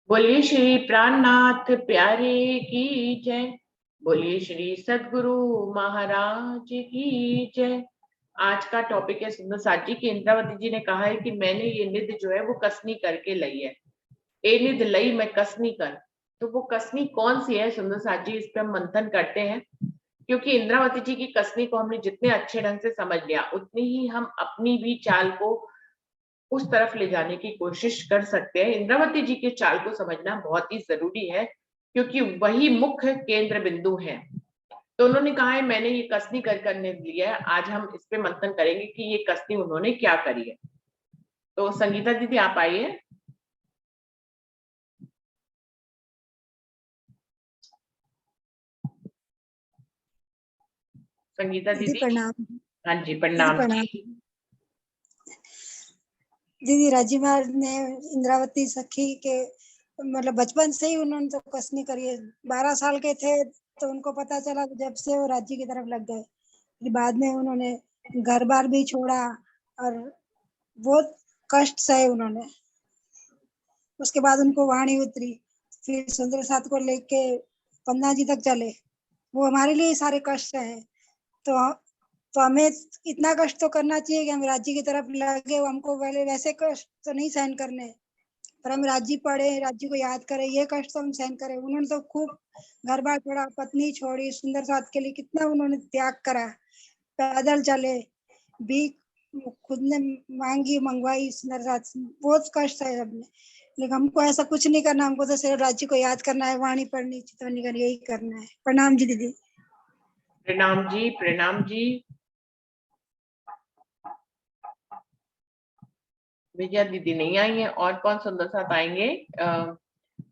बोलिए श्री प्राणनाथ प्यारे की जय। बोलिए श्री सद्गुरु महाराज की जय। आज का टॉपिक है सुंदर साथ जी की। इंद्रावती जी ने कहा है कि मैंने ये निध जो है वो कसनी करके ली है। ए निध लई मैं कसनी कर। तो वो कसनी कौन सी है सुंदर साथ जी, इस पे हम मंथन करते हैं। क्योंकि इंद्रावती जी की कसनी को हमने जितने अच्छे ढंग से समझ लिया, उतनी ही हम अपनी भी चाल को उस तरफ ले जाने की कोशिश कर सकते हैं। इंद्रावती जी के चाल को समझना बहुत ही जरूरी है, क्योंकि वही मुख्य केंद्र बिंदु है। तो उन्होंने कहा है मैंने ये कसनी करने लिया है। आज हम इस पे मंथन करेंगे कि ये कसनी उन्होंने क्या करी है। तो संगीता दीदी आप आइए। संगीता दीदी दीदी। प्रणाम। हाँ जी, दीदी प्रणाम प्रणाम। जी। दीदी राजी महाराज ने इंद्रावती सखी के मतलब बचपन से ही उन्होंने तो कसनी करी है। 12 साल के थे तो उनको पता चला, जब से वो राज्य की तरफ लग गए। फिर बाद में उन्होंने घर बार भी छोड़ा और बहुत कष्ट सहे उन्होंने। उसके बाद उनको वाणी उतरी। फिर सुंदर साथ को लेके पन्ना जी तक चले। वो हमारे लिए सारे कष्ट सहे। तो हमें इतना कष्ट तो करना चाहिए कि हम राज्य की तरफ लगे। हमको पहले वैसे कष्ट तो नहीं सहन करने, पर हम राज्य पढ़े, राज्य को याद करें, ये कष्ट तो हम सहन करें। उन्होंने तो खूब घर बार छोड़ा, पत्नी छोड़ी, सुंदर साथ के लिए कितना उन्होंने त्याग करा। पैदल चले, भी खुद ने मांगी, मंगवाई सुंदर साथ, बहुत कष्ट है सबने। लेकिन हमको ऐसा कुछ नहीं करना। हमको तो सिर्फ राज्य को याद करना है, वाणी पढ़नी, चितवनी करनी, यही करना है। प्रणाम जी दीदी। प्रणाम जी, प्रणाम जी। विजया दीदी नहीं आई है। और कौन सुंदर साथ आएंगे?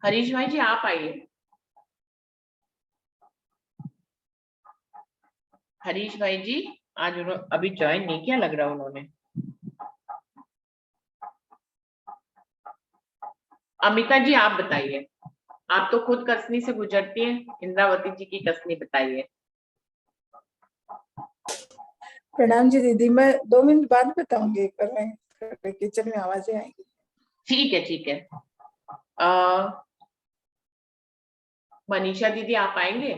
हरीश भाई जी आप आइए। हरीश भाई जी आज उन्होंने अभी ज्वाइन नहीं किया, लग रहा उन्होंने। अमिता जी आप बताइए। आप तो खुद कसनी से गुजरती हैं, इंद्रावती जी की कसनी बताइए। प्रणाम जी दीदी, मैं 2 मिनट बाद बताऊंगी। एक बार मैं किचन में आवाजें आएंगी। ठीक है, ठीक है। मनीषा दीदी आप आएंगे?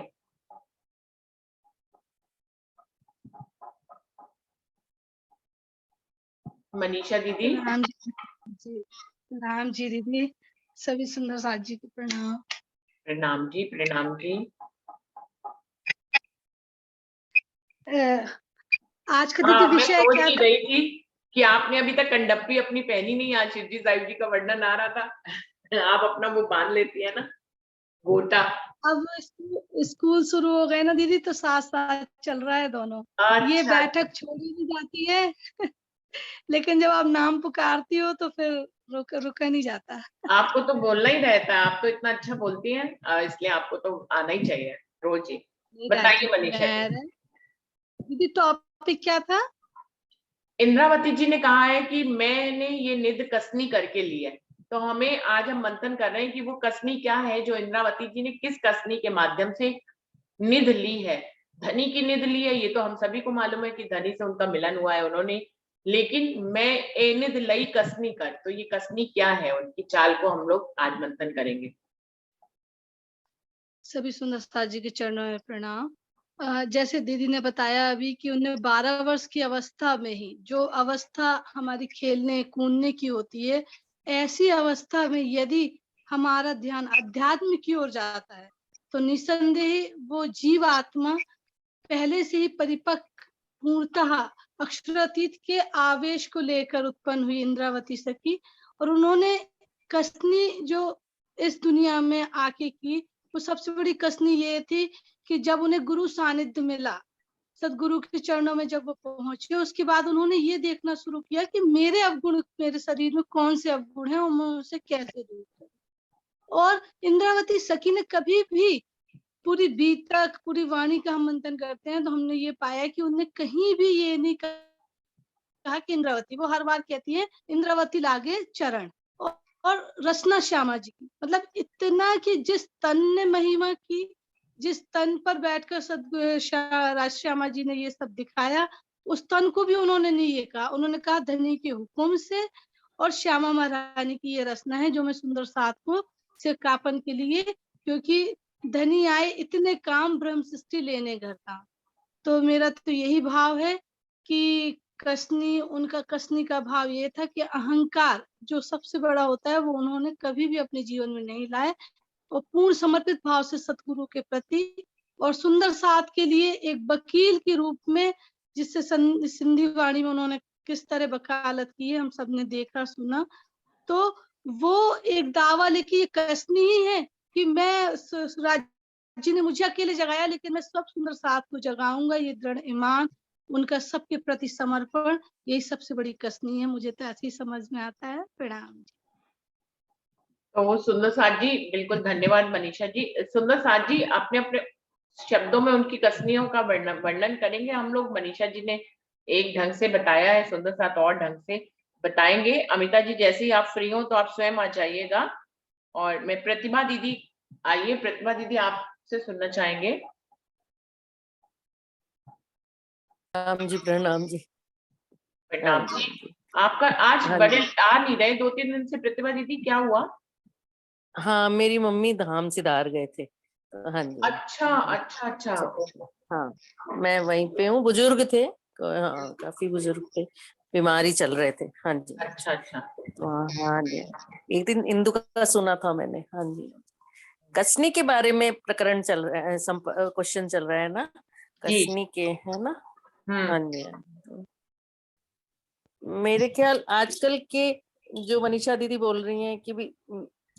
मनीषा दीदी। प्रणाम जी। प्रणाम जी दीदी। सभी सुंदर साथ जी को प्रणाम। प्रणाम जी, प्रणाम जी। आज का दीदी हाँ, मैं विषय सोच क्या ही था? रही थी कि आपने अभी तक कंडप्पी अपनी पहनी नहीं। आज शिवजी साहिब जी का वर्णन आ रहा था। आप अपना वो बांध लेती है ना, गोटा। अब स्कूल शुरू हो गए ना दीदी, तो साथ साथ चल रहा है दोनों। ये अच्छा, बैठक छोड़ी भी जाती है लेकिन जब आप नाम पुकारती हो तो फिर रुका नहीं जाता। आपको तो बोलना ही रहता है। आप तो इतना अच्छा बोलती हैं, इसलिए आपको तो आना ही चाहिए रोज ही। बताइए मनीषा जी। दीदी टॉपिक क्या था? इंद्रावती जी ने कहा है कि मैंने ये निध कसनी करके ली है। तो हमें आज हम मंथन कर रहे हैं कि वो कसनी क्या है जो इंद्रावती जी ने किस कसनी के माध्यम से निध ली है। धनी की निध ली है, ये तो हम सभी को मालूम है कि धनी से उनका मिलन हुआ है उन्होंने। लेकिन मैं ए निध लई कसनी कर, तो ये कसनी क्या है, उनकी चाल को हम लोग आज मंथन करेंगे। सभी सुंदर साथ जी के चरणों में प्रणाम। जैसे दीदी ने बताया अभी कि उन्हें 12 वर्ष की अवस्था में ही, जो अवस्था हमारी खेलने कूदने की होती है, ऐसी अवस्था में यदि हमारा ध्यान अध्यात्म की ओर जाता है तो निसंदेह वो जीव आत्मा पहले से ही परिपक्व, पूर्णतः अक्षरातीत के आवेश को लेकर उत्पन्न हुई इंद्रावती सखी। और उन्होंने कसनी जो इस दुनिया में आके की, वो सबसे बड़ी कसनी ये थी कि जब उन्हें गुरु सानिध्य मिला, सदगुरु के चरणों में जब वो पहुंचे, उसके बाद उन्होंने ये देखना शुरू किया कि मेरे अवगुण, मेरे शरीर में कौन से अवगुण हैं और मैं उनसे कैसे दूर करूं। और इंद्रावती सखी ने कभी भी पूरी बीतक, पूरी वाणी का हम मंथन करते हैं तो हमने ये पाया कि उन्होंने कहीं भी ये नहीं कहा कि इंद्रावती, वो हर बार कहती है इंद्रावती लागे चरण। और रसना श्यामा जी की, मतलब इतना कि जिस तन ने महिमा की, जिस तन पर बैठकर श्यामा जी ने ये सब दिखाया, उस तन को भी उन्होंने नहीं ये कहा। उन्होंने कहा धनी के हुक्म से और श्यामा महारानी की ये रचना है जो मैं सुंदर साथ को से कापन के लिए, क्योंकि धनी आए इतने काम ब्रह्म सृष्टि लेने घर का। तो मेरा तो यही भाव है कि उनका कसनी का भाव ये था कि अहंकार जो सबसे बड़ा होता है वो उन्होंने कभी भी अपने जीवन में नहीं लाए, और पूर्ण समर्पित भाव से सतगुरु के प्रति और सुंदर साथ के लिए एक वकील के रूप में, जिससे सिंधी वाणी में उन्होंने किस तरह वकालत की है हम सबने देखा सुना। तो वो एक दावा लेके ये कसनी ही है कि मैं राज्य ने मुझे अकेले जगाया लेकिन मैं सब सुंदर साथ को जगाऊंगा। ये दृढ़ ईमान, उनका सबके प्रति समर्पण, यही सबसे बड़ी कसनी है। मुझे तो ऐसे ही समझ में आता है। प्रणाम। तो सुंदर साथ जी, बिल्कुल धन्यवाद मनीषा जी। सुंदर साथ जी अपने अपने शब्दों में उनकी कसनियों का वर्णन करेंगे हम लोग। मनीषा जी ने एक ढंग से बताया है, सुंदर साथ और ढंग से बताएंगे। अमिता जी जैसे ही आप फ्री हो तो आप स्वयं आ जाइएगा। और मैं प्रतिभा दीदी, आइए प्रतिभा दीदी आपसे सुनना चाहेंगे। प्रणाम जी, प्रणाम जी। प्रणाम जी। आपका आज हाँ बड़े जी। आ नहीं रहे 2-3 दिन से प्रतिभा दीदी, क्या हुआ? हाँ, मेरी मम्मी धाम सिधार गए थे। हाँ जी। अच्छा अच्छा अच्छा। हाँ, मैं वहीं पे हूँ। बुजुर्ग थे, हाँ काफी बुजुर्ग थे, बीमारी चल रहे थे। हाँ जी। अच्छा अच्छा। तो हाँ जी, एक दिन इंदु का सुना था मैंने। हाँ जी, कसनी के बारे में प्रकरण चल रहा है, क्वेश्चन चल रहा है ना, कसनी के, है ना। हाँ जी। मेरे ख्याल आजकल के जो मनीषा दीदी बोल रही हैं कि भी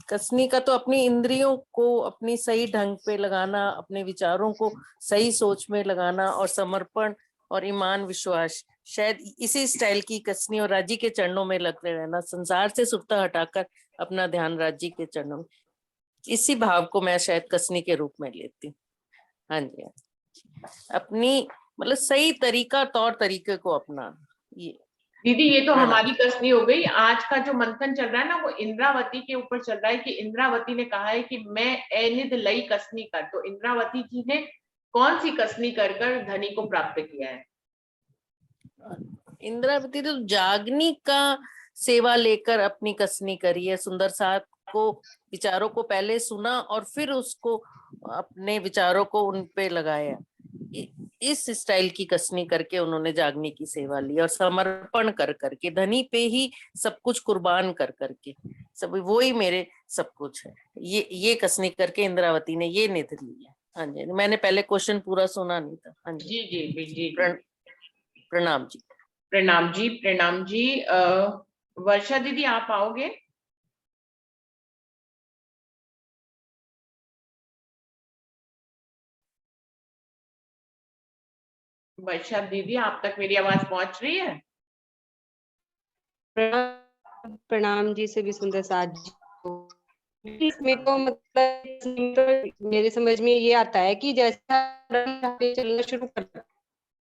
कसनी का तो अपनी इंद्रियों को अपनी सही ढंग पे लगाना, अपने विचारों को सही सोच में लगाना, और समर्पण और ईमान विश्वास, शायद इसी स्टाइल की कसनी, और राज्य के चरणों में लगते रहना, संसार से सुखता हटाकर अपना ध्यान राज्य के चरणों में, इसी भाव को मैं शायद कसनी के रूप में लेती हूँ। हाँ जी, अपनी मतलब सही तरीका, तौर तरीके को अपनाना। ये दीदी ये तो हमारी कसनी हो गई। आज का जो मंथन चल रहा है ना, वो इंद्रावती के ऊपर चल रहा है कि इंद्रावती ने कहा है कि मैं एनिद लई कसनी कर। तो इंद्रावती जी ने कौन सी कसनी कर कर धनी को प्राप्त किया है? इंद्रावती तो जागनी का सेवा लेकर अपनी कसनी करी है। सुंदर साथ को विचारों को पहले सुना और फिर उसको अपने विचारों को उन पे लगाया। इस स्टाइल की कसनी करके उन्होंने जागनी की सेवा ली, और समर्पण कर करके, धनी पे ही सब कुछ कुर्बान कर करके, सब वो ही मेरे सब कुछ है, ये कसनी करके इंद्रावती ने ये निधि ली है। हाँ जी, मैंने पहले क्वेश्चन पूरा सुना नहीं था। हाँ जी जी जी। प्रणाम जी। प्रणाम जी, प्रणाम जी। वर्षा दीदी आप आओगे? वर्षा दीदी आप तक मेरी आवाज पहुंच रही है? प्रणाम जी से भी सुंदर साथ जी। इसमें तो मतलब मेरे समझ में ये आता है कि जैसा चलना शुरू करते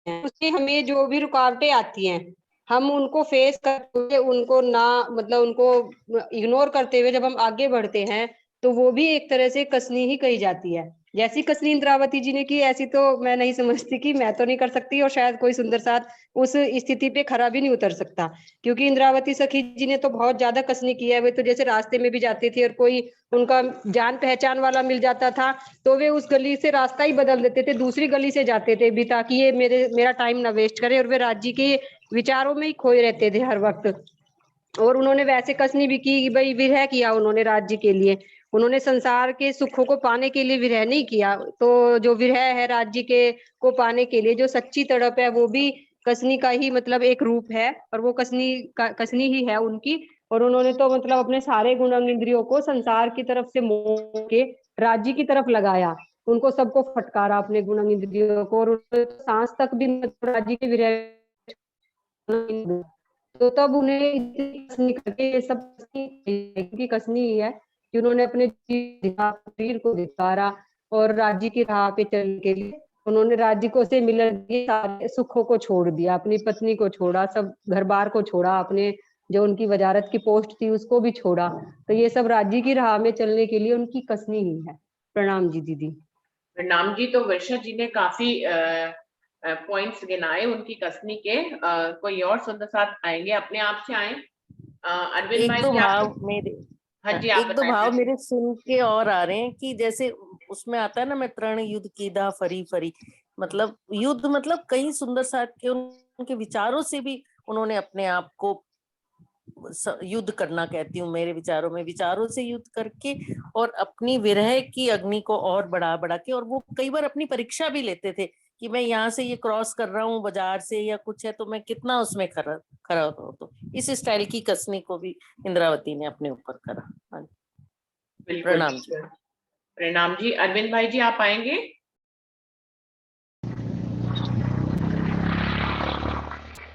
हैं उससे हमें जो भी रुकावटें आती हैं हम उनको फेस करते हुए, उनको ना मतलब उनको इग्नोर करते हुए जब हम आगे बढ़ते हैं तो वो भी एक तरह से कसनी ही कही जाती है। जैसी कसनी इंद्रावती जी ने की ऐसी तो मैं नहीं समझती कि मैं तो नहीं कर सकती, और शायद कोई सुंदर साथ उस स्थिति पे खरा भी नहीं उतर सकता, क्योंकि इंद्रावती सखी जी ने तो बहुत ज्यादा कसनी की है। वे तो जैसे रास्ते में भी जाती थी और कोई उनका जान पहचान वाला मिल जाता था तो वे उस गली से रास्ता ही बदल देते थे, दूसरी गली से जाते थे भी, ताकि ये मेरा टाइम ना वेस्ट करे, और वे राज्य के विचारों में ही खोए रहते थे हर वक्त। और उन्होंने वैसे कसनी भी की कि भाई विरह किया उन्होंने राज्य के लिए, उन्होंने संसार के सुखों को पाने के लिए विरह नहीं किया। तो जो विरह है राज्य के को पाने के लिए जो सच्ची तड़प है वो भी कसनी का ही मतलब एक रूप है, और वो कसनी ही है उनकी। और उन्होंने तो मतलब अपने सारे गुण अंग इंद्रियों को संसार की तरफ से मोड़ के राज्य की तरफ लगाया, उनको सबको फटकारा अपने गुण अंग इंद्रियों को, और सांस तक भी मतलब राज्य के विरह। तो तब उन्हें कसनी करके ये सब की कसनी ही है कि उन्होंने अपने शरीर को धिकारा और राज्य की राह पे चलने के लिए उन्होंने राज्य को से मिलन दिए, सारे सुखों को छोड़ दिया, अपनी पत्नी को छोड़ा, सब घर बार को छोड़ा, अपने जो उनकी वजारत की पोस्ट थी उसको भी छोड़ा। तो ये सब राज्य की राह में चलने के लिए उनकी कसनी ही है। प्रणाम जी दीदी। प्रणाम जी। तो वर्षा जी ने काफी पॉइंट्स गिनाए उनकी कसनी के। कोई और सुंदर साथ आएंगे? अपने आप से आए। अरविंद एक भाई दो जी आप। भाव मेरे, हाँ जी, आप एक दो बताएं भाव प्रश्न। मेरे सुन के और आ रहे हैं कि जैसे उसमें आता है ना, मैं तरण युद्ध कीदा फरी फरी, मतलब युद्ध मतलब कई सुंदर साथ के उनके विचारों से भी उन्होंने अपने आप को युद्ध करना, कहती हूँ मेरे विचारों में, विचारों से युद्ध करके और अपनी विरह की अग्नि को और बढ़ा बढ़ा के, और वो कई बार अपनी परीक्षा भी लेते थे कि मैं यहाँ से ये क्रॉस कर रहा हूँ बाजार से या कुछ है तो मैं कितना उसमें खरा खरा हूँ। तो इस स्टाइल की कसनी को भी इंद्रावती ने अपने ऊपर करा। हाँ जी, बिल्कुल प्रणाम जी। बिल्कुल। प्रणाम जी। अरविंद भाई जी, आप आएंगे?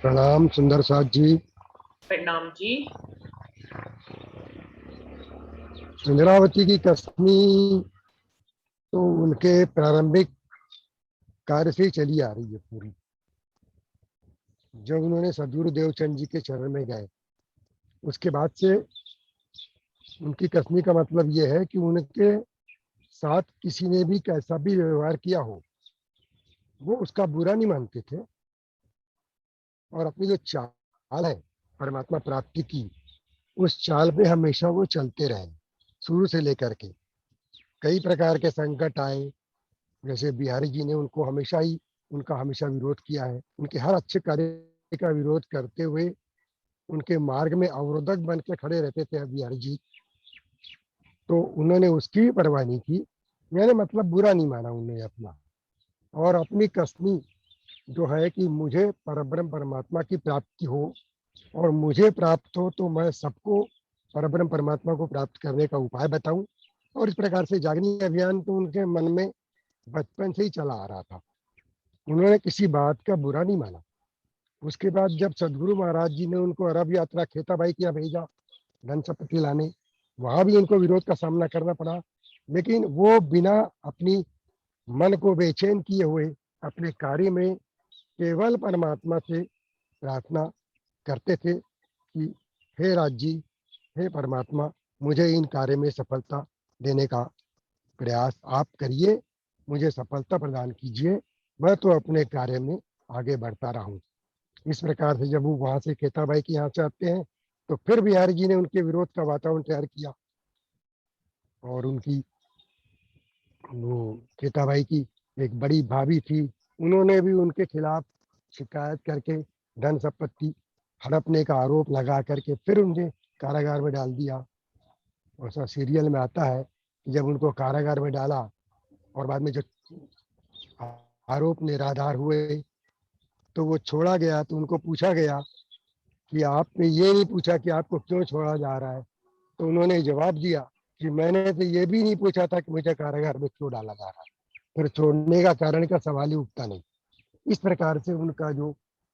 प्रणाम सुंदर साथ जी। प्रणाम जी। इंद्रावती की कस्मी तो उनके प्रारंभिक कार्य से ही चली आ रही है पूरी। जब उन्होंने सदगुरु देवचंद जी के चरण में गए, उसके बाद से उनकी कस्मी का मतलब यह है कि उनके साथ किसी ने भी कैसा भी व्यवहार किया हो, वो उसका बुरा नहीं मानते थे, और अपनी जो चाल है परमात्मा प्राप्ति की, उस चाल पे हमेशा वो चलते रहे। शुरू से लेकर के कई प्रकार के संकट आए, जैसे बिहारी जी ने उनका हमेशा विरोध किया है। उनके हर अच्छे कार्य का विरोध करते हुए उनके मार्ग में अवरोधक बन के खड़े रहते थे बिहारी जी, तो उन्होंने उसकी भी परवाह नहीं की। मैंने मतलब बुरा नहीं माना उन्हें अपना, और अपनी कसमी जो है कि मुझे परब्रह्म परमात्मा की प्राप्ति हो, और मुझे प्राप्त हो तो मैं सबको परब्रह्म परमात्मा को प्राप्त करने का उपाय बताऊं। और इस प्रकार से जागनी अभियान तो उनके मन में बचपन से ही चला आ रहा था। उन्होंने किसी बात का बुरा नहीं माना। उसके बाद जब सदगुरु महाराज जी ने उनको अरब यात्रा खेताबाई के यहाँ भेजा धन संपत्ति लाने, वहां भी उनको विरोध का सामना करना पड़ा, लेकिन वो बिना अपनी मन को बेचैन किए हुए अपने कार्य में केवल परमात्मा से प्रार्थना करते थे कि हे राज जी, हे परमात्मा, मुझे इन कार्य में सफलता देने का प्रयास आप करिए, मुझे सफलता प्रदान कीजिए, मैं तो अपने कार्य में आगे बढ़ता रहूं। इस प्रकार से जब वो वहां से खेताबाई के यहाँ से आते हैं, तो फिर बिहारी जी ने उनके विरोध का वातावरण तैयार किया, और उनकी वो खेताबाई की एक बड़ी भाभी थी, उन्होंने भी उनके खिलाफ शिकायत करके धन संपत्ति हड़पने का आरोप लगा करके फिर उन्हें कारागार में डाल दिया। ऐसा सीरियल में आता है कि जब उनको कारागार में डाला और बाद में जो आरोप निराधार हुए तो वो छोड़ा गया, तो उनको पूछा गया कि आपने ये नहीं पूछा कि आपको क्यों छोड़ा जा रहा है, तो उन्होंने जवाब दिया कि मैंने तो ये भी नहीं पूछा था कि मुझे कारागार में क्यों डाला जा रहा है, फिर छोड़ने का कारण का सवाल ही उठता नहीं। इस प्रकार से उनका जो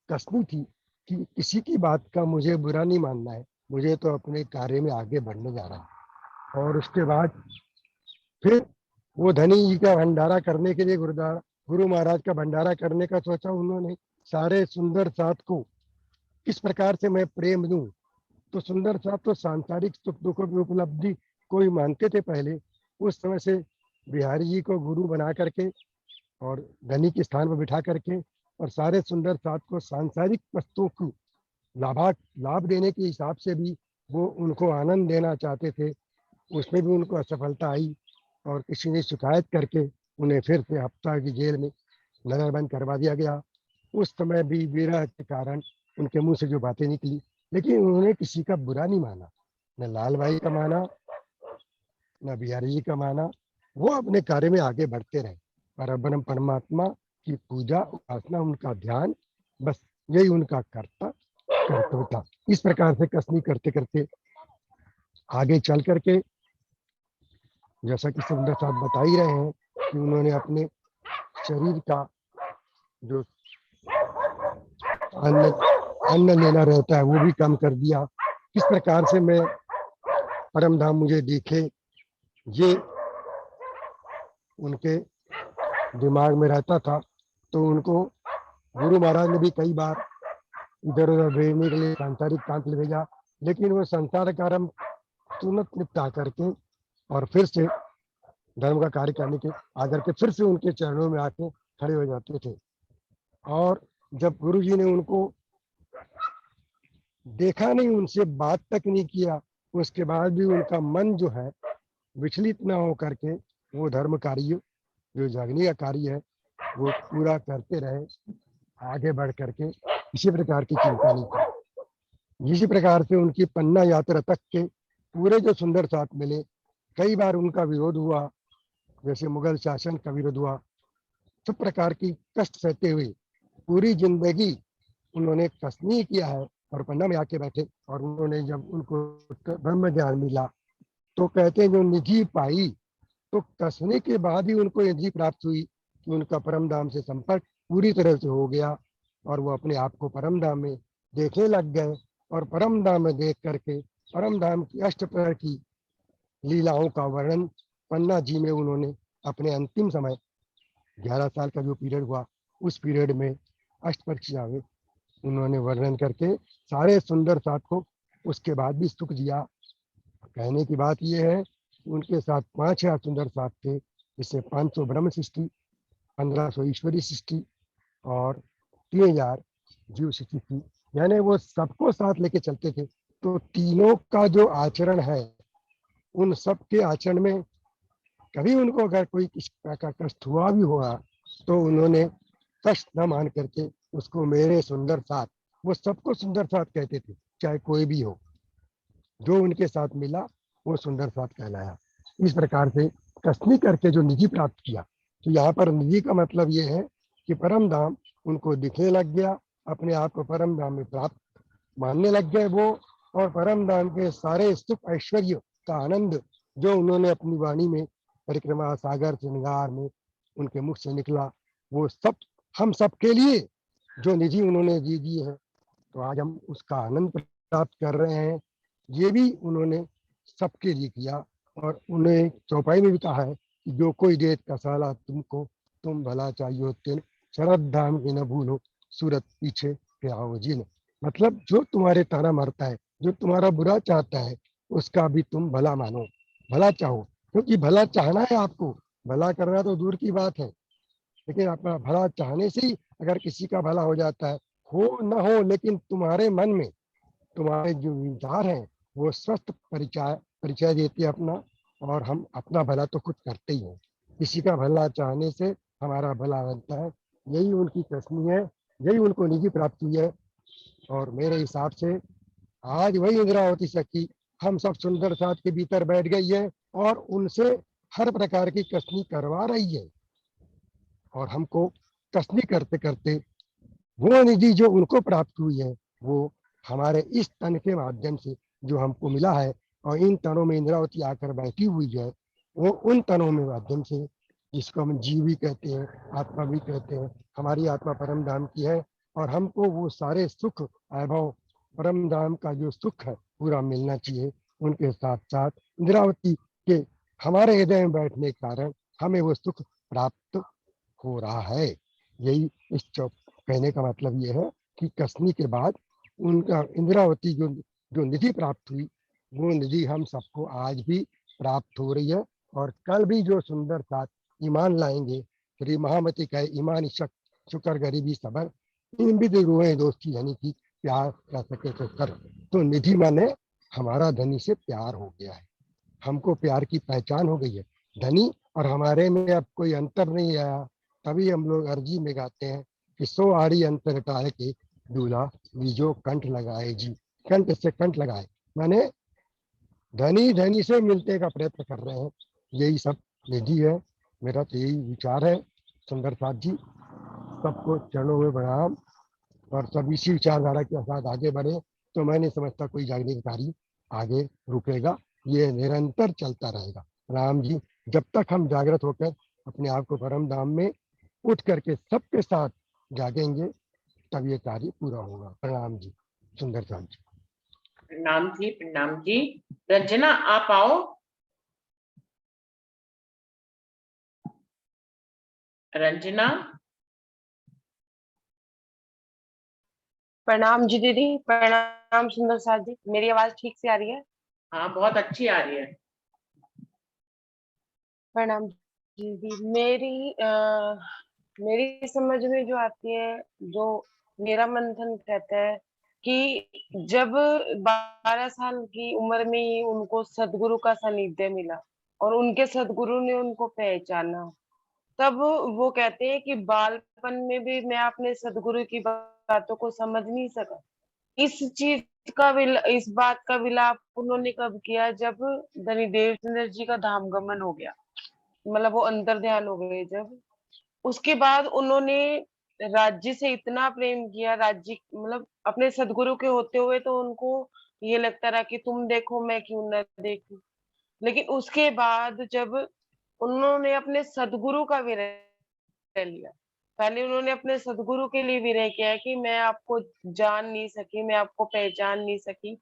कसनी थी कि किसी की बात का मुझे बुरा नहीं मानना है, मुझे तो अपने कार्य में आगे बढ़ने जा रहा है। और उसके बाद फिर वो धनी जी का भंडारा करने के लिए गुरु महाराज का भंडारा करने का सोचा उन्होंने। सारे सुंदर साथ को किस प्रकार से मैं प्रेम दूं, तो सुंदर साथ तो सांसारिक सुख दुखों की उपलब्धि को ही मानते थे पहले। उस समय से बिहारी जी को गुरु बना करके और धनी के स्थान पर बिठा करके और सारे सुंदर साथ को सांसारिक वस्तुओं को लाभ देने के हिसाब से भी वो उनको आनंद देना चाहते थे। उसमें भी उनको असफलता आई और किसी ने शिकायत करके उन्हें फिर से हफ्ता की जेल में नजरबंद करवा दिया गया। उस समय भी विरह के कारण उनके मुंह से जो बातें निकली, लेकिन उन्होंने किसी का बुरा नहीं माना, न लाल भाई का माना न बिहारी जी का माना। वो अपने कार्य में आगे बढ़ते रहे। परब्रह्म परमात्मा की पूजा उपासना, उनका ध्यान, बस यही उनका कर्तव्य था। इस प्रकार से कसनी करते करते आगे चल करके, जैसा कि सुंदर साहब बता ही रहे हैं कि उन्होंने अपने शरीर का जो अन्न लेना रहता है वो भी कम कर दिया। किस प्रकार से मैं परम धाम मुझे दिखे, ये उनके दिमाग में रहता था। तो उनको गुरु महाराज ने भी कई बार इधर उधर भेजने के लिए सांसारिक काम के लिए भेजा, लेकिन वो संसार कर्म तुरंत निपटा करके और फिर से धर्म का कार्य करने के आकर के फिर से उनके चरणों में आके खड़े हो जाते थे। और जब गुरु जी ने उनको देखा नहीं, उनसे बात तक नहीं किया, उसके बाद भी उनका मन जो है विचलित न हो करके वो धर्म कार्य जो जागने का कार्य है वो पूरा करते रहे, आगे बढ़ करके किसी प्रकार की चिंता नहीं की। इसी प्रकार से उनकी पन्ना यात्रा तक के पूरे जो सुंदर साथ मिले, कई बार उनका विरोध हुआ, जैसे मुगल शासन का विरोध हुआ, सब प्रकार की कष्ट सहते हुए पूरी जिंदगी उन्होंने कसनी किया है और पन्ना में आके बैठे। और उन्होंने जब उनको ब्रह्म ज्ञान मिला तो कहते हैं जो निधि पाई, तो कसने के बाद ही उनको ये निधि प्राप्त हुई कि उनका परम धाम से संपर्क पूरी तरह से हो गया और वो अपने आप को परम धाम में देखने लग गए। और परम धाम में देख करके परम धाम की अष्टप्रहर की लीलाओं का वर्णन पन्ना जी में उन्होंने अपने अंतिम समय 11 साल का जो पीरियड हुआ उस पीरियड में अष्टप्रहर उन्होंने वर्णन करके सारे सुंदर साथ को उसके बाद भी सुख दिया। कहने की बात यह है कि उनके साथ 5000 सुंदर साथ थे, जिससे 500 ब्रह्म सृष्टि, 1500 ईश्वरी सृष्टि और 3000 जीव सृष्टि थी। यानी वो सबको साथ लेके चलते थे। तो तीनों का जो आचरण है, उन सब के आचरण में कभी उनको अगर कोई किसी प्रकार का कष्ट हुआ भी होगा तो उन्होंने कष्ट न मान करके उसको मेरे सुंदर साथ, वो सबको सुंदर साथ कहते थे, चाहे कोई भी हो। जो उनके साथ मिला वो सुंदर साथ कहलाया। इस प्रकार से कसनी करके जो निधि प्राप्त किया, तो यहाँ पर निधि का मतलब ये है कि परम धाम उनको दिखने लग गया, अपने आप को परम धाम में प्राप्त मानने लग गए वो। और परम धाम के सारे सुख ऐश्वर्य का आनंद जो उन्होंने अपनी वाणी में परिक्रमा सागर श्रृंगार में उनके मुख से निकला, वो सब हम सब के लिए जो निधि उन्होंने दी दी है, तो आज हम उसका आनंद प्राप्त कर रहे हैं। ये भी उन्होंने सबके लिए किया। और उन्हें चौपाई में भी कहा है कि जो कोई देत का साला तुमको, तुम भला चाहिए तिन, शरद धाम की न भूलो, सूरत पीछे प्याओ जिन। मतलब जो तुम्हारे ताना मारता है, जो तुम्हारा बुरा चाहता है, उसका भी तुम भला मानो, भला चाहो। क्योंकि भला चाहना है आपको, भला करना तो दूर की बात है, लेकिन अपना भला चाहने से ही अगर किसी का भला हो जाता है, हो न हो, लेकिन तुम्हारे मन में तुम्हारे जो विचार हैं वो स्वस्थ परिचय देते हैं अपना। और हम अपना भला तो खुद करते ही हैं, किसी का भला चाहने से हमारा भला बनता है। यही उनकी कसनी है, यही उनको निधि प्राप्त हुई है। और मेरे हिसाब से आज वही इंद्रावती सखी हम सब सुंदर साथ के भीतर बैठ गई है और उनसे हर प्रकार की कसनी करवा रही है। और हमको कसनी करते करते वो निधि जो उनको प्राप्त हुई है वो हमारे इस तन के माध्यम से जो हमको मिला है, और इन तनों में इंद्रावती आकर बैठी हुई है, वो उन तनों में माध्यम से, जिसको हम जीव भी कहते हैं, आत्मा भी कहते हैं, हमारी आत्मा परम धाम की है। और हमको वो सारे सुख वैभव परम धाम का जो सुख है पूरा मिलना चाहिए। उनके साथ साथ इंद्रावती के हमारे हृदय में बैठने के कारण हमें वो सुख प्राप्त हो रहा है। यही इस कहने का मतलब ये है कि कसनी के बाद उनका इंद्रावती जो जो निधि प्राप्त हुई, वो निधि हम सबको आज भी प्राप्त हो रही है। और कल भी जो सुंदर साथ ईमान लाएंगे, श्री महामती कहे ईमान शक शुक्र गरीबी सबर, इन भी रोए दोस्ती धनी की, प्यार कर सके तो कर। तो निधि माने हमारा धनी से प्यार हो गया है, हमको प्यार की पहचान हो गई है। धनी और हमारे में अब कोई अंतर नहीं आया। तभी हम लोग अर्जी में गाते हैं कि 100 आड़ी अंतर टाल के दूल्हा बीजो कंठ लगाए जी। कंठ से कंठ लगाए माने धनी धनी से मिलने का प्रयत्न कर रहे हैं। यही सब निधि है। मेरा तो यही विचार है। सुंदर साथ जी, सबको चरणों में प्रणाम। और सब इसी विचारधारा के साथ आगे बढ़े तो मैं नहीं समझता कोई जागने का कार्य आगे रुकेगा, ये निरंतर चलता रहेगा। राम जी, जब तक हम जागृत होकर अपने आप को परम धाम में उठ करके सबके साथ जागेंगे, तब ये कार्य पूरा होगा। प्रणाम जी, सुंदर साथ जी। प्रणाम जी, प्रणाम जी। रंजना आप आओ। रंजना। प्रणाम जी दीदी। प्रणाम सुंदर साथ जी। मेरी आवाज ठीक से आ रही है? हाँ, बहुत अच्छी आ रही है। प्रणाम जी दीदी। मेरी समझ में जो आती है, जो मेरा मंथन कहता है कि जब 12 साल की उम्र में ही उनको सदगुरु का सानिध्य मिला और उनके सदगुरु ने उनको पहचाना, तब वो कहते हैं कि बालपन में भी मैं अपने सदगुरु की बातों को समझ नहीं सका। इस बात का विलाप उन्होंने कब किया, जब धनी देवचंद्र जी का धाम गमन हो गया, मतलब वो अंतर ध्यान हो गए जब। उसके बाद उन्होंने राज्य से इतना प्रेम किया, राज्य मतलब अपने सदगुरु के होते हुए तो उनको ये लगता रहा कि तुम देखो मैं क्यों ना देखूं। लेकिन उसके बाद जब उन्होंने अपने सदगुरु का विरह लिया, पहले उन्होंने अपने सदगुरु के लिए विरह किया है कि मैं आपको जान नहीं सकी, मैं आपको पहचान नहीं सकी।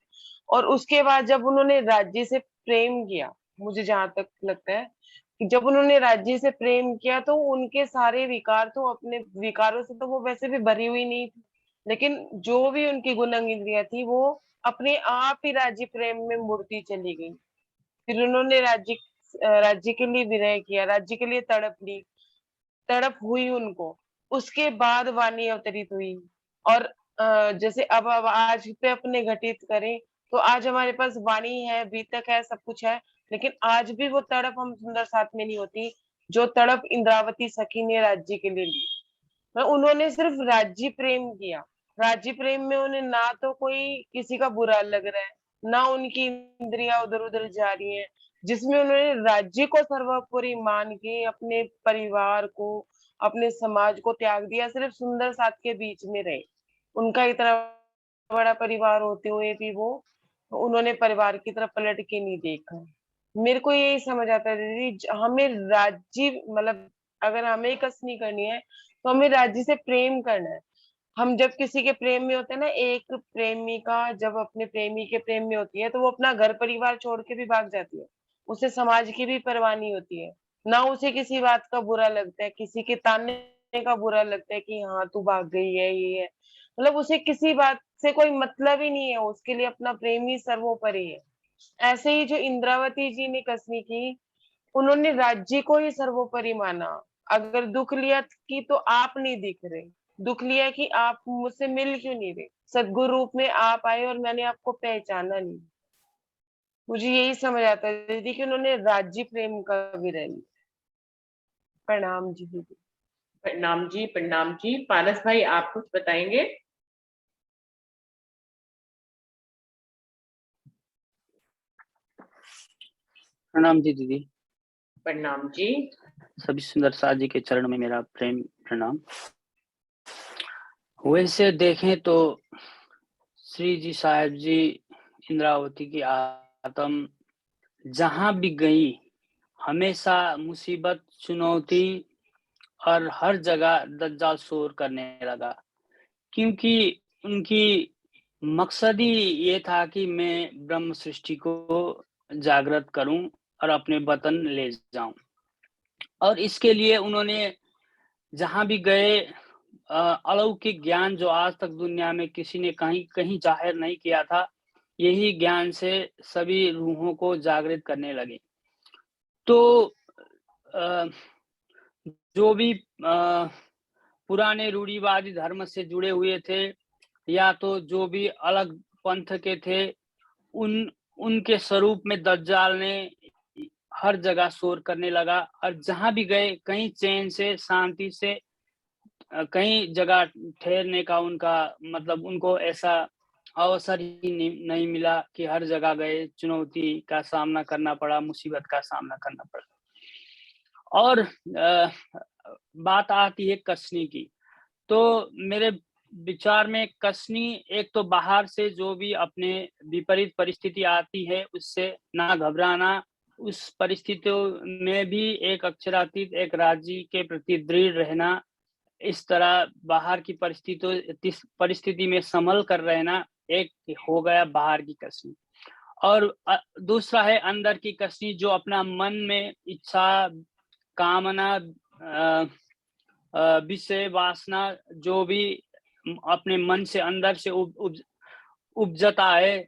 और उसके बाद जब उन्होंने राज्य से प्रेम किया, मुझे जहां तक लगता है कि जब उन्होंने राज्य से प्रेम किया तो उनके सारे विकार, तो अपने विकारों से तो वो वैसे भी भरी हुई नहीं थी, लेकिन जो भी उनकी गुणंग इंद्रियां थी वो अपने आप ही राज्य प्रेम में मूर्ति चली गई। फिर उन्होंने राज्य के लिए विरह किया, राज्य के लिए तड़प हुई उनको। उसके बाद वाणी अवतरित हुई। और जैसे अब आज पे अपने घटित करें तो आज हमारे पास वाणी है, बीतक है, सब कुछ है, लेकिन आज भी वो तड़प हम सुंदर साथ में नहीं होती जो तड़प इंद्रावती सखी ने राज्य के लिए ली। उन्होंने सिर्फ राज्य प्रेम किया। राज्य प्रेम में उन्हें ना तो कोई किसी का बुरा लग रहा है, ना उनकी इंद्रियां उधर उधर जा रही हैं, जिसमें उन्होंने राज्य को सर्वोपरि मान के अपने परिवार को, अपने समाज को त्याग दिया, सिर्फ सुंदर साथ के बीच में रहे। उनका इतना बड़ा परिवार होते हुए भी वो उन्होंने परिवार की तरफ पलट के नहीं देखा। मेरे को यही समझ आता है दीदी, हमें राज्य मतलब अगर हमें कसनी करनी है तो हमें राज्य से प्रेम करना है। हम जब किसी के प्रेम में होते हैं ना, एक प्रेमिका जब अपने प्रेमी के प्रेम में होती है तो वो अपना घर परिवार छोड़ के भी भाग जाती है, उसे समाज की भी परवाह नहीं होती है, ना उसे किसी बात का बुरा लगता है, किसी के ताने का बुरा लगता है कि हाँ तू भाग गई है, ये है, मतलब उसे किसी बात से कोई मतलब ही नहीं है, उसके लिए अपना प्रेम ही सर्वोपरि है। ऐसे ही जो इंद्रावती जी ने कसनी की, उन्होंने राज्य को ही सर्वोपरि माना। अगर दुख लिया कि तो आप नहीं दिख रहे, दुख लिया कि आप मुझसे मिल क्यों नहीं रहे, सद्गुरु रूप में आप आए और मैंने आपको पहचाना नहीं। मुझे यही समझ आता है दीदी कि उन्होंने राज्य प्रेम का विरह लिया। प्रणाम जी दीदी। प्रणाम जी, प्रणाम जी। पारस भाई आप कुछ बताएंगे? प्रणाम जी दीदी। प्रणाम जी। सभी सुंदर साथ जी के चरण में मेरा प्रेम प्रणाम। वैसे देखें तो श्री जी साहेब जी इंद्रावती की आत्म जहां भी गई हमेशा मुसीबत, चुनौती और हर जगह दज्जाल शोर करने लगा, क्योंकि उनकी मकसद ही ये था कि मैं ब्रह्म सृष्टि को जागृत करूं और अपने वतन ले जाऊं। और इसके लिए उन्होंने जहां भी गए अलौकिक ज्ञान जो आज तक दुनिया में किसी ने कहीं जाहिर नहीं किया था, यही ज्ञान से सभी रूहों को जागृत करने लगे। तो जो भी पुराने रूढ़िवादी धर्म से जुड़े हुए थे या तो जो भी अलग पंथ के थे, उनके स्वरूप में दज्जाल ने हर जगह शोर करने लगा। और जहां भी गए कहीं चैन से, शांति से, कहीं जगह ठहरने का उनका मतलब उनको ऐसा अवसर ही नहीं मिला कि हर जगह गए, चुनौती का सामना करना पड़ा, मुसीबत का सामना करना पड़ा। और बात आती है कसनी की, तो मेरे विचार में कसनी एक तो बाहर से जो भी अपने विपरीत परिस्थिति आती है उससे ना घबराना, उस परिस्थितियों में भी एक अक्षरातीत एक राज्य के प्रति दृढ़ रहना, इस तरह बाहर की परिस्थिति में संभल कर रहना, एक हो गया बाहर की कसनी। और दूसरा है अंदर की कसनी, जो अपना मन में इच्छा, कामना, विषय, वासना जो भी अपने मन से अंदर से उपजता है,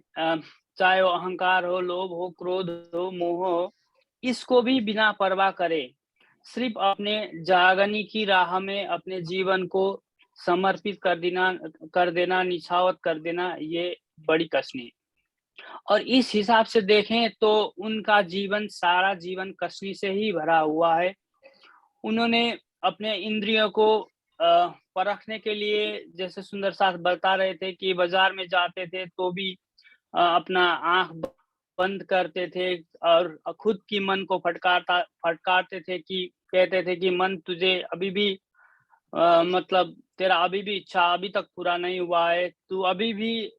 चाहे वो अहंकार हो, लोभ हो, क्रोध हो, मोह हो, इसको भी बिना परवाह करे सिर्फ अपने जागने की राह में अपने जीवन को समर्पित कर देना, निछावर कर देना, ये बड़ी कसनी है। और इस हिसाब से देखें तो उनका जीवन, सारा जीवन कसनी से ही भरा हुआ है। उन्होंने अपने इंद्रियों को परखने के लिए, जैसे सुंदर साथ बता रहे थे कि बाजार में जाते थे तो भी अपना आंख बंद करते थे और खुद की मन को फटकारते थे, कि कहते थे कि मन तुझे अभी भी मतलब तेरा अभी भी इच्छा अभी तक पूरा नहीं हुआ है, तू अभी भी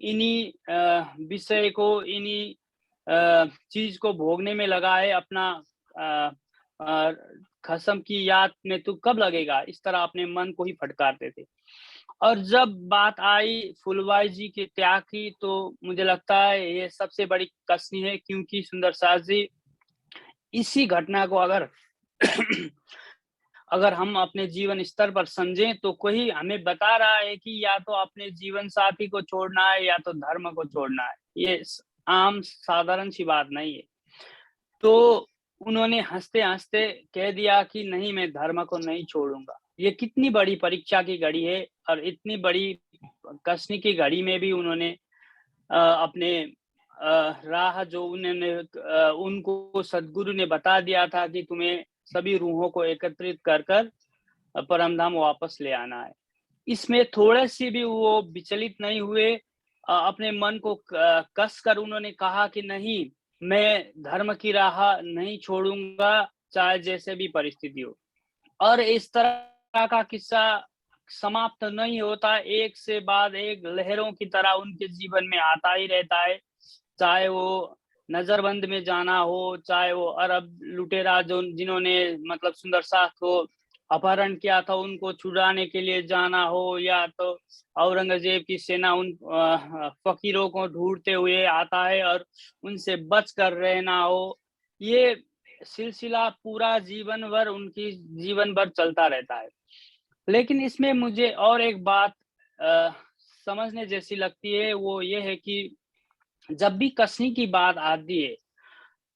इन्हीं विषय को, इन्हीं चीज को भोगने में लगा है। अपना खसम की याद में तू कब लगेगा, इस तरह अपने मन को ही फटकारते थे। और जब बात आई फूलबाई जी के त्याग की, तो मुझे लगता है ये सबसे बड़ी कसनी है, क्योंकि सुंदर सास जी इसी घटना को अगर हम अपने जीवन स्तर पर समझें तो कोई हमें बता रहा है कि या तो अपने जीवन साथी को छोड़ना है या तो धर्म को छोड़ना है। ये आम साधारण सी बात नहीं है। तो उन्होंने हंसते हंसते कह दिया कि नहीं, मैं धर्म को नहीं छोड़ूंगा। ये कितनी बड़ी परीक्षा की घड़ी है, और इतनी बड़ी कसनी की घड़ी में भी उन्होंने अपने राह जो उन्होंने उनको सदगुरु ने बता दिया था कि तुम्हें सभी रूहों को एकत्रित कर कर परमधाम वापस ले आना है, इसमें थोड़े से भी वो विचलित नहीं हुए। अपने मन को कस कर उन्होंने कहा कि नहीं, मैं धर्म की राह नहीं छोड़ूंगा, चाहे जैसे भी परिस्थिति हो। और इस तरह का किस्सा समाप्त नहीं होता, एक से बाद एक लहरों की तरह उनके जीवन में आता ही रहता है। चाहे वो नजरबंद में जाना हो, चाहे वो अरब लुटेरा जो जिन्होंने मतलब सुंदर सास को अपहरण किया था उनको छुड़ाने के लिए जाना हो, या तो औरंगजेब की सेना उन फकीरों को ढूंढते हुए आता है और उनसे बच कर रहना हो। ये सिलसिला पूरा जीवन भर, उनकी जीवन भर चलता रहता है। लेकिन इसमें मुझे और एक बात समझने जैसी लगती है, वो ये है कि जब भी कसनी की बात आती है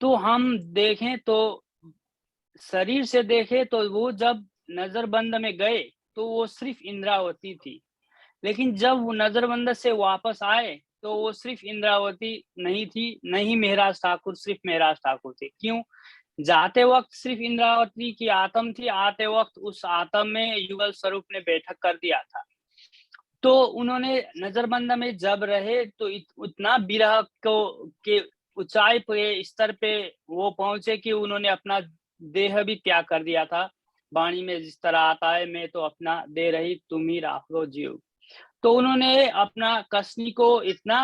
तो हम देखें तो शरीर से देखें तो वो जब नजरबंद में गए तो वो सिर्फ इंद्रावती थी, लेकिन जब वो नजरबंद से वापस आए तो वो सिर्फ इंद्रावती नहीं थी, नहीं मेहराज ठाकुर सिर्फ मेहराज ठाकुर थे। क्यों? जाते वक्त सिर्फ इंद्रावती की आत्म थी, आते वक्त उस आत्म में युगल स्वरूप ने बैठक कर दिया था। तो उन्होंने नजरबंद में जब रहे तो उतना विरह को के ऊंचाई पे स्तर पे वो पहुंचे कि उन्होंने अपना देह भी त्याग कर दिया था। वाणी में जिस तरह आता है, मैं तो अपना दे रही तुम ही राखो जीव। तो उन्होंने अपना कसनी को इतना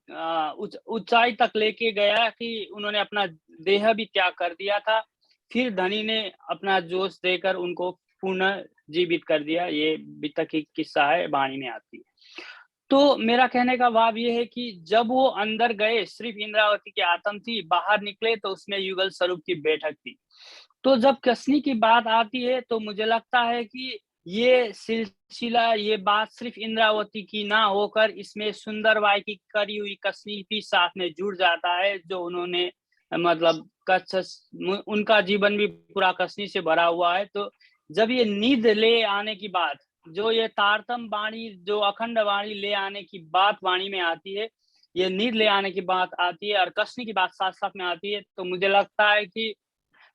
ऊंचाई तक लेके गया कि उन्होंने अपना देह भी त्याग कर दिया था। फिर धनी ने अपना जोश देकर उनको पुनः जीवित कर दिया। ये बीतक की किस्सा है, वाणी में आती है। तो मेरा कहने का भाव ये है कि जब वो अंदर गए सिर्फ इंद्रावती की आत्म थी, बाहर निकले तो उसमें युगल स्वरूप की बैठक थी। तो जब कसनी की बात आती है तो मुझे लगता है कि ये सिलसिला, ये बात सिर्फ इंद्रावती की ना होकर इसमें सुंदरबाई की करी हुई कसनी भी साथ में जुड़ जाता है, जो उन्होंने मतलब उनका जीवन भी पूरा कसनी से भरा हुआ है। तो जब ये नींद ले आने की बात, जो ये तारतम वाणी, जो अखंड वाणी ले आने की बात वाणी में आती है, ये नींद ले आने की बात आती है और कसनी की बात साथ साथ में आती है, तो मुझे लगता है कि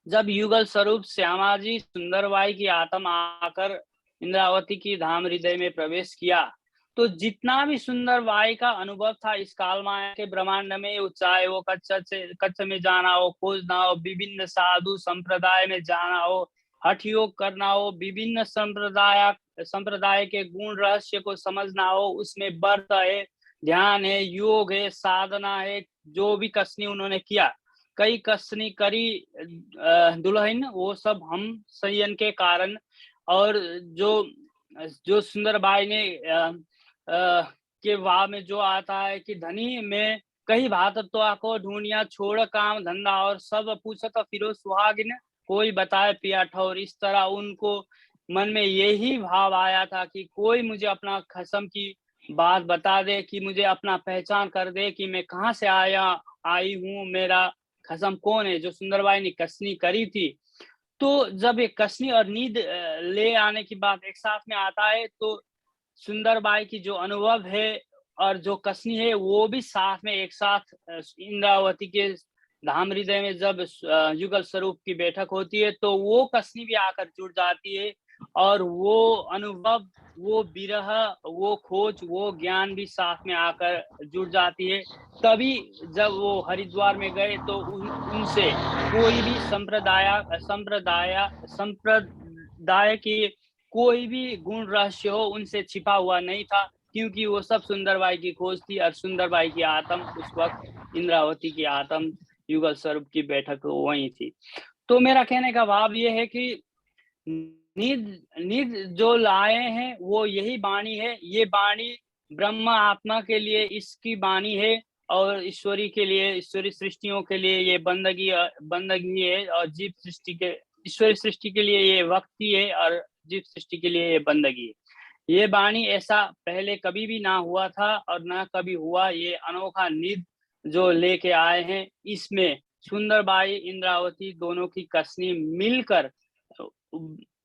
जब युगल स्वरूप श्यामाजी सुंदरबाई की आत्मा आकर इंद्रावती की धाम हृदय में प्रवेश किया, तो जितना भी सुंदरबाई का अनुभव था इस कालमाया के ब्रह्मांड में, चाहे वो कच्छ में जाना हो, खोजना हो, विभिन्न साधु संप्रदाय में जाना हो, हठ योग करना हो, विभिन्न संप्रदाय के गुण रहस्य को समझना हो, उसमें व्रत है, ध्यान है, योग है, साधना है, जो भी कसनी उन्होंने किया, कई कसनी करी दुल्हन, वो सब हम संयन के कारण, और जो सुंदरबाई ने के भाव में जो आता है कि धनी में कई भात तो आको ढूंढिया, छोड़ काम धंधा और सब पूछत फिरो सुहागिन, कोई बताए पिया ठौर। इस तरह उनको मन में यही भाव आया था कि कोई मुझे अपना खसम की बात बता दे, कि मुझे अपना पहचान कर दे कि मैं कहाँ से आई हूँ, मेरा खसम कौन है। जो सुंदरबाई ने कसनी करी थी तो जब ये कसनी और नींद ले आने की बात एक साथ में आता है, तो सुंदरबाई की जो अनुभव है और जो कसनी है वो भी साथ में एक साथ इंद्रावती के धाम हृदय में जब युगल स्वरूप की बैठक होती है, तो वो कसनी भी आकर जुड़ जाती है और वो अनुभव, वो विरह, वो खोज, वो ज्ञान भी साथ में आकर जुड़ जाती है। तभी जब वो हरिद्वार में गए तो उनसे कोई भी संप्रदाय की कोई भी गुण रहस्य हो उनसे छिपा हुआ नहीं था, क्योंकि वो सब सुंदरबाई की खोज थी और सुंदरबाई की आत्म उस वक्त इंद्रावती की आत्म युगल स्वरूप की बैठक वही थी। तो मेरा कहने का भाव ये है कि नींद जो लाए हैं वो यही वाणी है। ये वाणी ब्रह्म आत्मा के लिए इसकी वाणी है और ईश्वरी के लिए, ईश्वरी सृष्टियों के लिए ये बंदगी है और जीव सृष्टि के, ईश्वरी सृष्टि के लिए ये भक्ति है और जीव सृष्टि के लिए ये बंदगी है। ये वाणी ऐसा पहले कभी भी ना हुआ था और ना कभी हुआ। ये अनोखा नींद जो लेके आए हैं, इसमें सुंदरबाई इंद्रावती दोनों की कसनी मिलकर,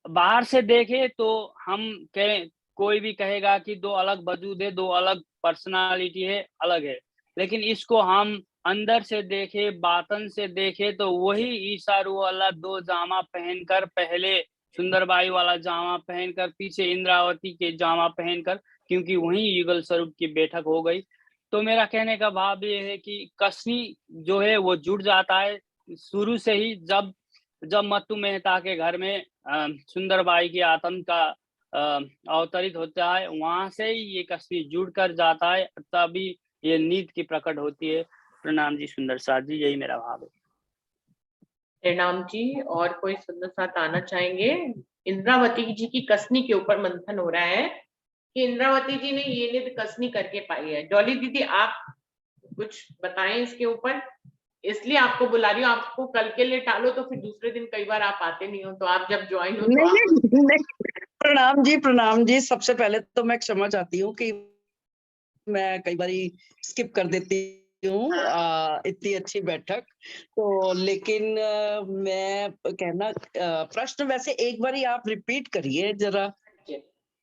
बाहर से देखे तो हम कहें, कोई भी कहेगा कि दो अलग वजूद है, दो अलग पर्सनालिटी है, अलग है, लेकिन इसको हम अंदर से देखे, बातन से देखे तो वही ईसा रूह अल्लाह दो जामा पहनकर, पहले सुंदरबाई वाला जामा पहनकर, पीछे इंद्रावती के जामा पहनकर, क्योंकि वही युगल स्वरूप की बैठक हो गई। तो मेरा कहने का भाव ये है कि कसनी जो है वो जुड़ जाता है शुरू से ही। जब मत्तू मेहता के घर में सुंदरबाई की आत्म का अवतरित होता है, वहां से ही ये कसनी जुड़ कर जाता है, तभी ये नींद की प्रकट होती है। प्रणाम जी सुंदर साथ जी, यही मेरा भाव है। प्रणाम जी। और कोई सुंदर साथ आना चाहेंगे? इंद्रावती जी की कसनी के ऊपर मंथन हो रहा है कि इंद्रावती जी ने ये निध कसनी करके पाई है। डॉली दीदी आप कुछ बताएं इसके ऊपर, इसलिए आपको बुला रही हूँ। आपको कल के लिए टालो तो फिर दूसरे दिन कई बार आप आते नहीं हो, तो आप जब ज्वाइन हो तो आप... नहीं, प्रणाम जी। सबसे पहले तो मैं क्षमा चाहती हूँ कि मैं कई बार स्किप कर देती हूँ इतनी अच्छी बैठक तो, लेकिन मैं कहना प्रश्न वैसे एक बार आप रिपीट करिए जरा।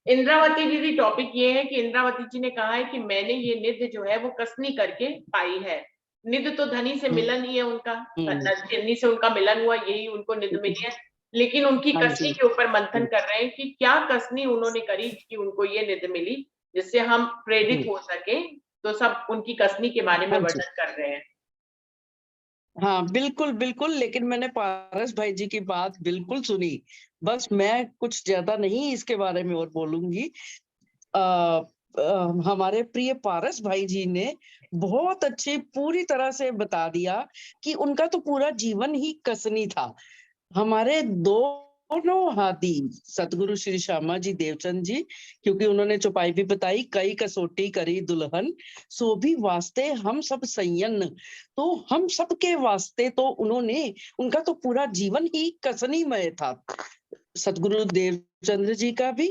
इंद्रावती दीदी टॉपिक ये है कि इंद्रावती जी ने कहा है कि मैंने ये निध जो है वो कसनी करके पाई है। निध तो धनी से मिलन ही है उनका, धनी से उनका मिलन हुआ, यही उनको निध मिली है। लेकिन उनकी कसनी के ऊपर मंथन कर रहे हैं कि क्या कसनी उन्होंने करी कि उनको ये निध मिली, जिससे हम प्रेरित हो सके। तो सब उनकी कसनी के बारे में वर्णन कर रहे हैं। हाँ बिल्कुल बिल्कुल, लेकिन मैंने पारस भाई जी की बात बिल्कुल सुनी। बस मैं कुछ ज्यादा नहीं इसके बारे में और बोलूंगी। हमारे प्रिय पारस भाई जी ने बहुत अच्छी पूरी तरह से बता दिया कि उनका तो पूरा जीवन ही कसनी था। हमारे दोनों हाथी सतगुरु श्री श्यामा जी देवचंद जी, क्योंकि उन्होंने चौपाई भी बताई, कई कसौटी करी दुल्हन सो भी वास्ते हम सब संयन। तो हम सब के वास्ते तो उन्होंने, उनका तो पूरा जीवन ही कसनीमय था, सतगुरु देवचंद्र जी का भी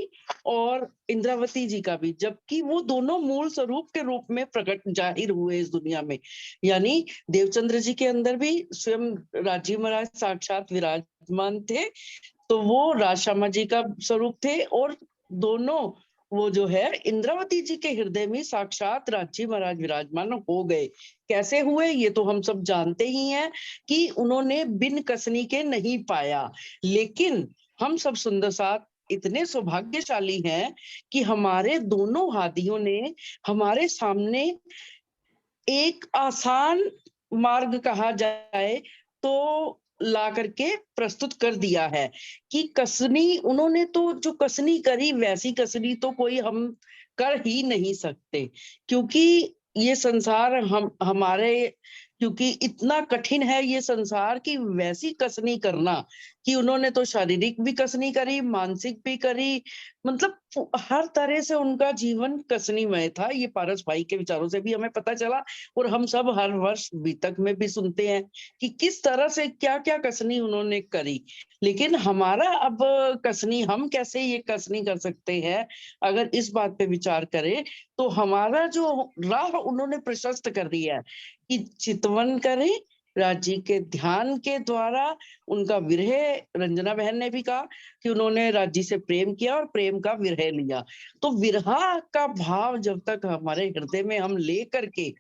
और इंद्रावती जी का भी, जबकि वो दोनों मूल स्वरूप के रूप में प्रकट जाहिर हुए इस दुनिया में। यानी देवचंद्र जी के अंदर भी स्वयं राजीव महाराज साक्षात विराजमान थे, तो वो राजश्यामा जी का स्वरूप थे, और दोनों वो जो है इंद्रावती जी के हृदय में साक्षात राजीव महाराज विराजमान हो गए। कैसे हुए ये तो हम सब जानते ही हैं कि उन्होंने बिन कसनी के नहीं पाया। लेकिन हम सब सुंदर साथ इतने सौभाग्यशाली हैं कि हमारे दोनों हाथियों ने हमारे सामने एक आसान मार्ग कहा जाए तो ला करके प्रस्तुत कर दिया है कि कसनी, उन्होंने तो जो कसनी करी वैसी कसनी तो कोई हम कर ही नहीं सकते, क्योंकि ये संसार हमारे, क्योंकि इतना कठिन है ये संसार की वैसी कसनी करना कि उन्होंने तो शारीरिक भी कसनी करी, मानसिक भी करी, मतलब हर तरह से उनका जीवन कसनीमय था। ये पारस भाई के विचारों से भी हमें पता चला, और हम सब हर वर्ष बीतक में भी सुनते हैं कि किस तरह से क्या क्या कसनी उन्होंने करी। लेकिन हमारा अब कसनी, हम कैसे ये कसनी कर सकते हैं, अगर इस बात पे विचार करें तो हमारा जो राह उन्होंने प्रशस्त कर दिया है कि चितवन करें, राज्य के ध्यान के द्वारा उनका विरह, रंजना बहन ने भी कहा कि उन्होंने राज्य से प्रेम किया और प्रेम का विरह लिया। तो विरह का भाव जब तक हमारे हृदय में हम ले करके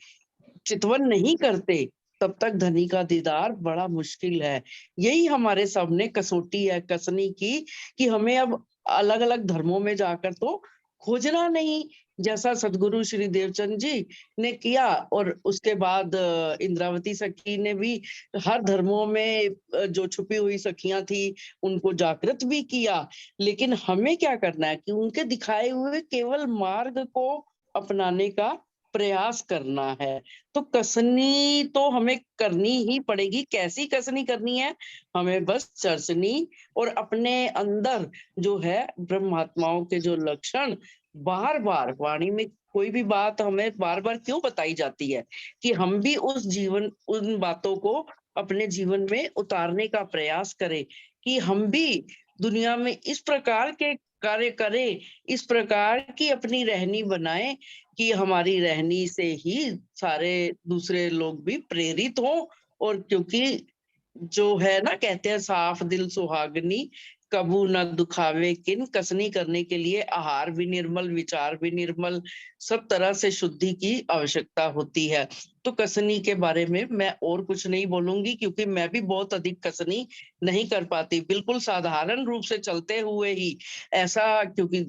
चितवन नहीं करते, तब तक धनी का दीदार बड़ा मुश्किल है। यही हमारे सामने कसौटी है कसनी की, कि हमें अब अलग अलग धर्मों में जाकर तो खोजना नहीं, जैसा सदगुरु श्री देवचंद जी ने किया। और उसके बाद इंद्रावती सखी ने भी हर धर्मों में जो छुपी हुई सखियां थी उनको जागृत भी किया। लेकिन हमें क्या करना है कि उनके दिखाए हुए केवल मार्ग को अपनाने का प्रयास करना है। तो कसनी तो हमें करनी ही पड़ेगी। कैसी कसनी करनी है? हमें बस चर्चनी और अपने अंदर जो है ब्रह्मात्माओं के जो लक्षण बार बार वाणी में कोई भी बात हमें बार बार क्यों बताई जाती है, कि हम भी उन बातों को अपने जीवन में उतारने का प्रयास करें, कि हम भी दुनिया में इस प्रकार के कार्य करें, इस प्रकार की अपनी रहनी बनाएं कि हमारी रहनी से ही सारे दूसरे लोग भी प्रेरित हों। और क्योंकि जो है ना, कहते हैं साफ दिल सुहागनी कबू न दुखावे किन। कसनी करने के लिए आहार भी निर्मल, विचार भी निर्मल, सब तरह से शुद्धि की आवश्यकता होती है। तो कसनी के बारे में मैं और कुछ नहीं बोलूंगी, क्योंकि मैं भी बहुत अधिक कसनी नहीं कर पाती। बिल्कुल साधारण रूप से चलते हुए ही ऐसा, क्योंकि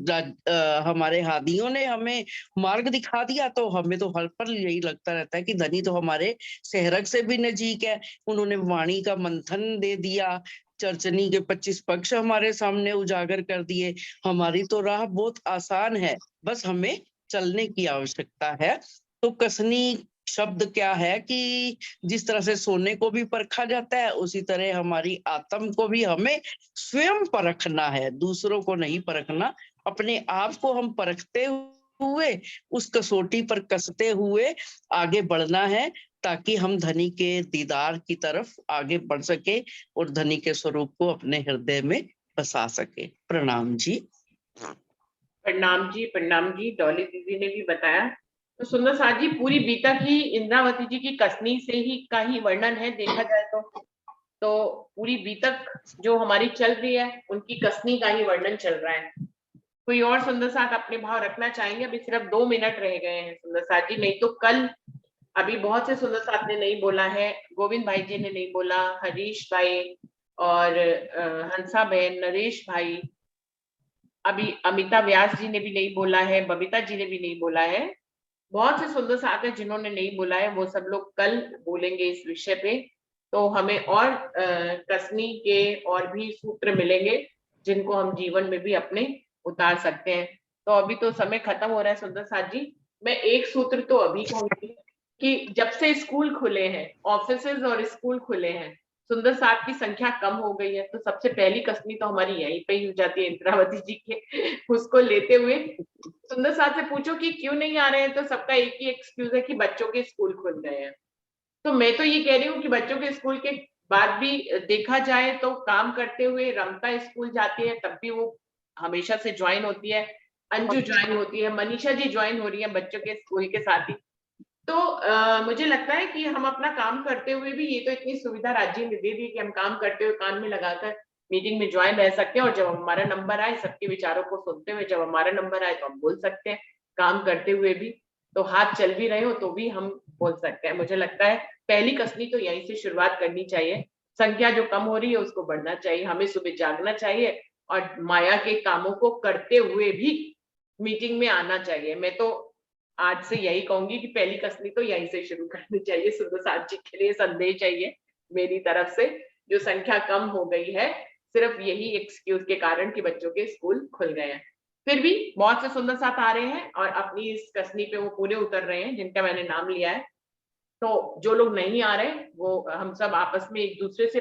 हमारे हादियों ने हमें मार्ग दिखा दिया, तो हमें तो हर पल यही लगता रहता है कि धनी तो हमारे सहरग से भी नजीक है। उन्होंने वाणी का मंथन दे दिया, चर्चनी के 25 पक्ष हमारे सामने उजागर कर दिए। हमारी तो राह बहुत आसान है, बस हमें चलने की आवश्यकता है। तो कसनी शब्द क्या है कि जिस तरह से सोने को भी परखा जाता है, उसी तरह हमारी आत्म को भी हमें स्वयं परखना है, दूसरों को नहीं परखना। अपने आप को हम परखते हुए उस कसौटी पर कसते हुए आगे बढ़ना है, ताकि हम धनी के दीदार की तरफ आगे बढ़ सके और धनी के स्वरूप को अपने हृदय में बसा सके। प्रणाम जी। प्रणाम जी, प्रणाम जी। डॉली दीदी ने भी बताया। तो सुंदर साथ जी, पूरी बीतक ही इंद्रावती जी की कसनी से ही का ही वर्णन है, देखा जाए तो पूरी बीतक जो हमारी चल रही है उनकी कसनी का ही वर्णन चल रहा है। कोई और सुंदर साथ अपने भाव रखना चाहेंगे? अभी सिर्फ 2 मिनट रह गए हैं सुंदर साथ जी, नहीं तो कल अभी बहुत से सुंदर साथ ने नहीं बोला है। गोविंद भाई जी ने नहीं बोला, हरीश भाई और हंसा बहन, नरेश भाई, अभी अमिता व्यास जी ने भी नहीं बोला है, बबीता जी ने भी नहीं बोला है। बहुत से सुंदर साथ हैं जिन्होंने नहीं बोला है, वो सब लोग कल बोलेंगे इस विषय पे। तो हमें और कसनी के और भी सूत्र मिलेंगे जिनको हम जीवन में भी अपने उतार सकते हैं। तो अभी तो समय खत्म हो रहा है सुंदर साथ जी। मैं एक सूत्र तो अभी कहूंगी कि जब से स्कूल खुले हैं, ऑफिसेज और स्कूल खुले हैं, सुंदर साथ की संख्या कम हो गई है। तो सबसे पहली कसनी तो हमारी यहीं पे ही हो जाती है इंद्रावती जी के उसको लेते हुए। सुंदर साथ से पूछो कि क्यों नहीं आ रहे हैं, तो सबका एक ही एक्सक्यूज है कि बच्चों के स्कूल खुल गए हैं। तो मैं तो ये कह रही हूँ कि बच्चों के स्कूल के बाद भी देखा जाए तो काम करते हुए रमता स्कूल जाती है, तब भी वो हमेशा से ज्वाइन होती है, अंजू ज्वाइन होती है, मनीषा जी ज्वाइन हो रही है बच्चों के स्कूल के साथ ही। तो मुझे लगता है कि हम अपना काम करते हुए भी, ये तो इतनी सुविधा राज्य ने दे दी कि हम काम करते हुए कान में लगाकर मीटिंग में ज्वाइन रह सकते हैं, और जब हमारा नंबर आए सबके विचारों को सुनते हुए जब हमारा नंबर आए तो हम बोल सकते हैं, काम करते हुए भी। तो हाथ चल भी रहे हो तो भी हम बोल सकते हैं। मुझे लगता है पहली कसनी तो यहीं से शुरुआत करनी चाहिए। संख्या जो कम हो रही है उसको बढ़ना चाहिए, हमें सुबह जागना चाहिए और माया के कामों को करते हुए भी मीटिंग में आना चाहिए। मैं तो आज से यही कहूंगी कि पहली कसनी तो यहीं से शुरू करनी चाहिए। सुंदर साथ जी के लिए संदेश चाहिए मेरी तरफ से, जो संख्या कम हो गई है सिर्फ यही एक्सक्यूज के कारण कि बच्चों के स्कूल खुल गए हैं। फिर भी बहुत से सुंदर साथ आ रहे हैं और अपनी इस कसनी पे वो पूरे उतर रहे हैं जिनका मैंने नाम लिया है। तो जो लोग नहीं आ रहे वो हम सब आपस में एक दूसरे से